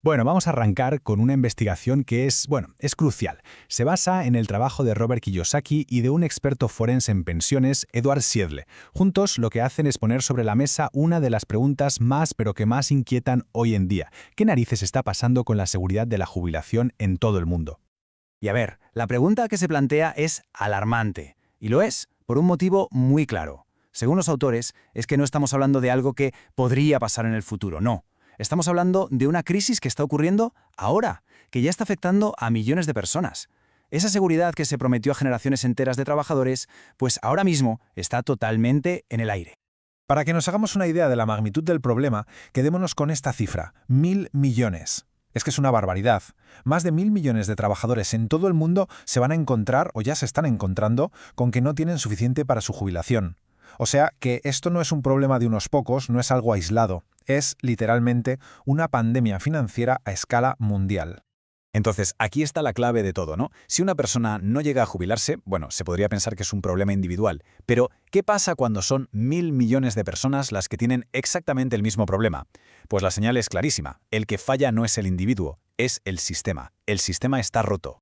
Bueno, vamos a arrancar con una investigación que es crucial. Se basa en el trabajo de Robert Kiyosaki y de un experto forense en pensiones, Edward Siedle. Juntos lo que hacen es poner sobre la mesa una de las preguntas más pero que más inquietan hoy en día. ¿Qué narices está pasando con la seguridad de la jubilación en todo el mundo? Y a ver, la pregunta que se plantea es alarmante. Y lo es, por un motivo muy claro. Según los autores, es que no estamos hablando de algo que podría pasar en el futuro, no. Estamos hablando de una crisis que está ocurriendo ahora, que ya está afectando a millones de personas. Esa seguridad que se prometió a generaciones enteras de trabajadores, pues ahora mismo está totalmente en el aire. Para que nos hagamos una idea de la magnitud del problema, quedémonos con esta cifra, 1.000 millones. Es que es una barbaridad. Más de 1.000 millones de trabajadores en todo el mundo se van a encontrar, o ya se están encontrando, con que no tienen suficiente para su jubilación. O sea que esto no es un problema de unos pocos, no es algo aislado. Es, literalmente, una pandemia financiera a escala mundial. Entonces, aquí está la clave de todo, ¿no? Si una persona no llega a jubilarse, bueno, se podría pensar que es un problema individual. Pero, ¿qué pasa cuando son 1.000 millones de personas las que tienen exactamente el mismo problema? Pues la señal es clarísima. El que falla no es el individuo, es el sistema. El sistema está roto.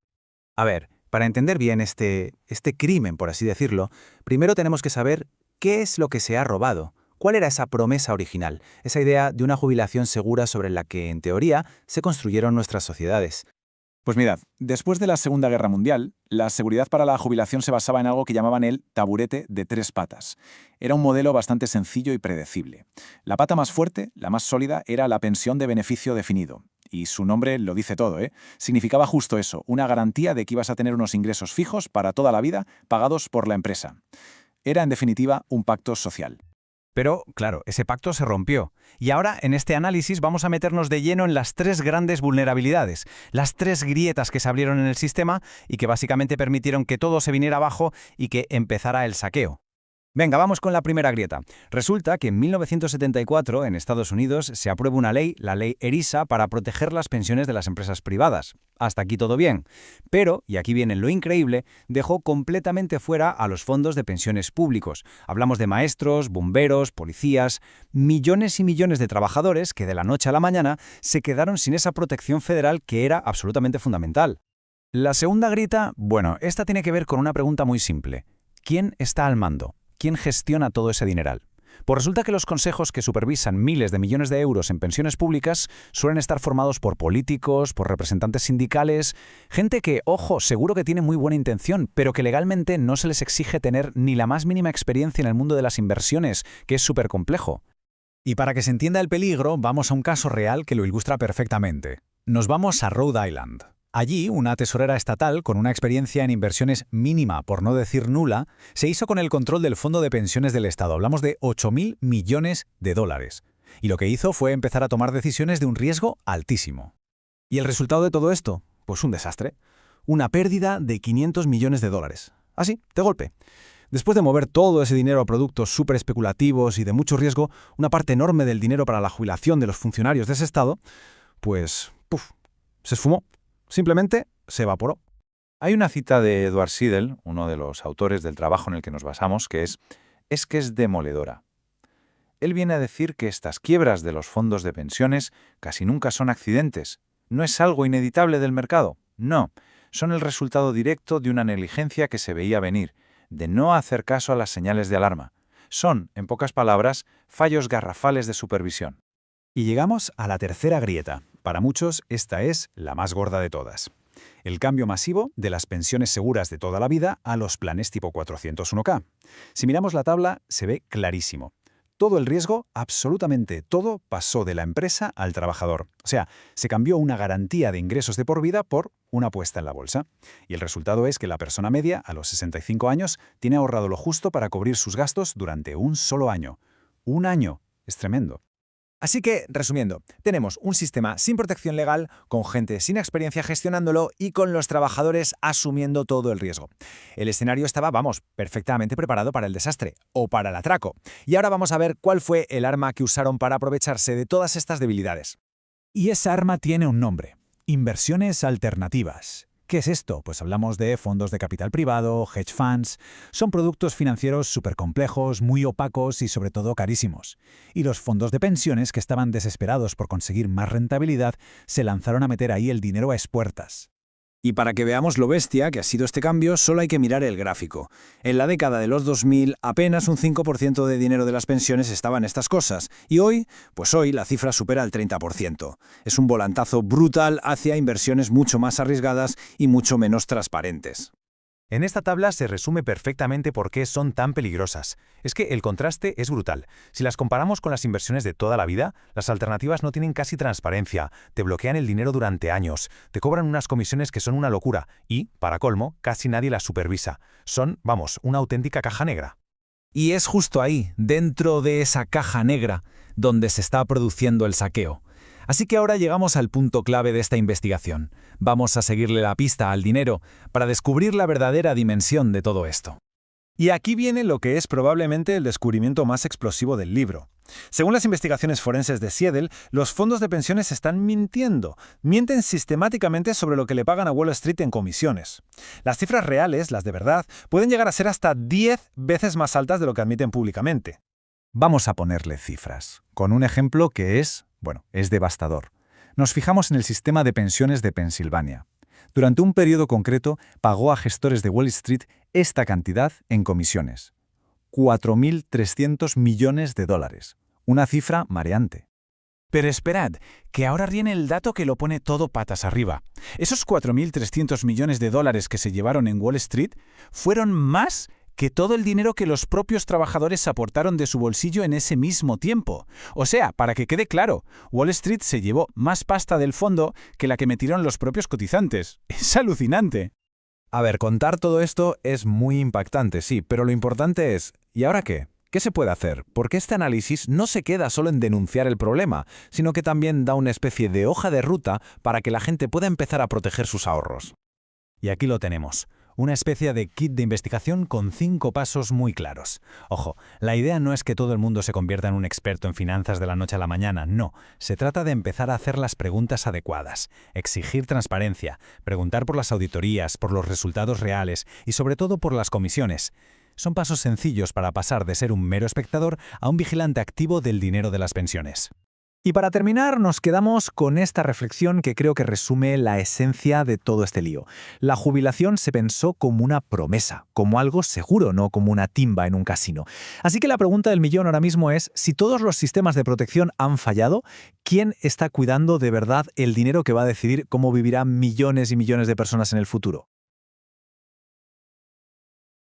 A ver, para entender bien este crimen, por así decirlo, primero tenemos que saber qué es lo que se ha robado. ¿Cuál era esa promesa original? Esa idea de una jubilación segura sobre la que, en teoría, se construyeron nuestras sociedades. Pues mirad, después de la Segunda Guerra Mundial, la seguridad para la jubilación se basaba en algo que llamaban el taburete de 3 patas. Era un modelo bastante sencillo y predecible. La pata más fuerte, la más sólida, era la pensión de beneficio definido. Y su nombre lo dice todo, ¿eh? Significaba justo eso, una garantía de que ibas a tener unos ingresos fijos para toda la vida, pagados por la empresa. Era, en definitiva, un pacto social. Pero, claro, ese pacto se rompió. Y ahora, en este análisis, vamos a meternos de lleno en las 3 grandes vulnerabilidades, las 3 grietas que se abrieron en el sistema y que básicamente permitieron que todo se viniera abajo y que empezara el saqueo. Venga, vamos con la primera grieta. Resulta que en 1974, en Estados Unidos, se aprueba una ley, la ley ERISA, para proteger las pensiones de las empresas privadas. Hasta aquí todo bien. Pero, y aquí viene lo increíble, dejó completamente fuera a los fondos de pensiones públicos. Hablamos de maestros, bomberos, policías, millones y millones de trabajadores que de la noche a la mañana se quedaron sin esa protección federal que era absolutamente fundamental. La segunda grieta, bueno, esta tiene que ver con una pregunta muy simple. ¿Quién está al mando? ¿Quién gestiona todo ese dineral? Pues resulta que los consejos que supervisan miles de millones de euros en pensiones públicas suelen estar formados por políticos, por representantes sindicales, gente que, ojo, seguro que tiene muy buena intención, pero que legalmente no se les exige tener ni la más mínima experiencia en el mundo de las inversiones, que es súper complejo. Y para que se entienda el peligro, vamos a un caso real que lo ilustra perfectamente. Nos vamos a Rhode Island. Allí, una tesorera estatal, con una experiencia en inversiones mínima, por no decir nula, se hizo con el control del fondo de pensiones del Estado. Hablamos de 8.000 millones de dólares. Y lo que hizo fue empezar a tomar decisiones de un riesgo altísimo. ¿Y el resultado de todo esto? Pues un desastre. Una pérdida de 500 millones de dólares. Así, de golpe. Después de mover todo ese dinero a productos súper especulativos y de mucho riesgo, una parte enorme del dinero para la jubilación de los funcionarios de ese Estado, pues, se esfumó. Simplemente se evaporó. Hay una cita de Edward Siedle, uno de los autores del trabajo en el que nos basamos, que es demoledora. Él viene a decir que estas quiebras de los fondos de pensiones casi nunca son accidentes. No es algo inevitable del mercado. No, son el resultado directo de una negligencia que se veía venir, de no hacer caso a las señales de alarma. Son, en pocas palabras, fallos garrafales de supervisión. Y llegamos a la tercera grieta. Para muchos, esta es la más gorda de todas. El cambio masivo de las pensiones seguras de toda la vida a los planes tipo 401(k). Si miramos la tabla, se ve clarísimo. Todo el riesgo, absolutamente todo, pasó de la empresa al trabajador. O sea, se cambió una garantía de ingresos de por vida por una apuesta en la bolsa. Y el resultado es que la persona media, a los 65 años, tiene ahorrado lo justo para cubrir sus gastos durante un solo año. Un año. Es tremendo. Así que, resumiendo, tenemos un sistema sin protección legal, con gente sin experiencia gestionándolo y con los trabajadores asumiendo todo el riesgo. El escenario estaba, perfectamente preparado para el desastre o para el atraco. Y ahora vamos a ver cuál fue el arma que usaron para aprovecharse de todas estas debilidades. Y esa arma tiene un nombre: inversiones alternativas. ¿Qué es esto? Pues hablamos de fondos de capital privado, hedge funds. Son productos financieros súper complejos, muy opacos y sobre todo carísimos. Y los fondos de pensiones, que estaban desesperados por conseguir más rentabilidad, se lanzaron a meter ahí el dinero a espuertas. Y para que veamos lo bestia que ha sido este cambio, solo hay que mirar el gráfico. En la década de los 2000, apenas un 5% de dinero de las pensiones estaba en estas cosas. Y hoy, pues hoy la cifra supera el 30%. Es un volantazo brutal hacia inversiones mucho más arriesgadas y mucho menos transparentes. En esta tabla se resume perfectamente por qué son tan peligrosas. Es que el contraste es brutal. Si las comparamos con las inversiones de toda la vida, las alternativas no tienen casi transparencia, te bloquean el dinero durante años, te cobran unas comisiones que son una locura y, para colmo, casi nadie las supervisa. Son, vamos, una auténtica caja negra. Y es justo ahí, dentro de esa caja negra, donde se está produciendo el saqueo. Así que ahora llegamos al punto clave de esta investigación. Vamos a seguirle la pista al dinero para descubrir la verdadera dimensión de todo esto. Y aquí viene lo que es probablemente el descubrimiento más explosivo del libro. Según las investigaciones forenses de Seidel, los fondos de pensiones están mintiendo. Mienten sistemáticamente sobre lo que le pagan a Wall Street en comisiones. Las cifras reales, las de verdad, pueden llegar a ser hasta 10 veces más altas de lo que admiten públicamente. Vamos a ponerle cifras, con un ejemplo que es devastador. Nos fijamos en el sistema de pensiones de Pensilvania. Durante un periodo concreto, pagó a gestores de Wall Street esta cantidad en comisiones: 4.300 millones de dólares. Una cifra mareante. Pero esperad, que ahora viene el dato que lo pone todo patas arriba. Esos 4.300 millones de dólares que se llevaron en Wall Street fueron más que todo el dinero que los propios trabajadores aportaron de su bolsillo en ese mismo tiempo. O sea, para que quede claro, Wall Street se llevó más pasta del fondo que la que metieron los propios cotizantes. Es alucinante. A ver, contar todo esto es muy impactante, sí, pero lo importante es, ¿y ahora qué? ¿Qué se puede hacer? Porque este análisis no se queda solo en denunciar el problema, sino que también da una especie de hoja de ruta para que la gente pueda empezar a proteger sus ahorros. Y aquí lo tenemos. Una especie de kit de investigación con 5 pasos muy claros. Ojo, la idea no es que todo el mundo se convierta en un experto en finanzas de la noche a la mañana, no. Se trata de empezar a hacer las preguntas adecuadas, exigir transparencia, preguntar por las auditorías, por los resultados reales y sobre todo por las comisiones. Son pasos sencillos para pasar de ser un mero espectador a un vigilante activo del dinero de las pensiones. Y para terminar, nos quedamos con esta reflexión que creo que resume la esencia de todo este lío. La jubilación se pensó como una promesa, como algo seguro, no como una timba en un casino. Así que la pregunta del millón ahora mismo es, si todos los sistemas de protección han fallado, ¿quién está cuidando de verdad el dinero que va a decidir cómo vivirán millones y millones de personas en el futuro?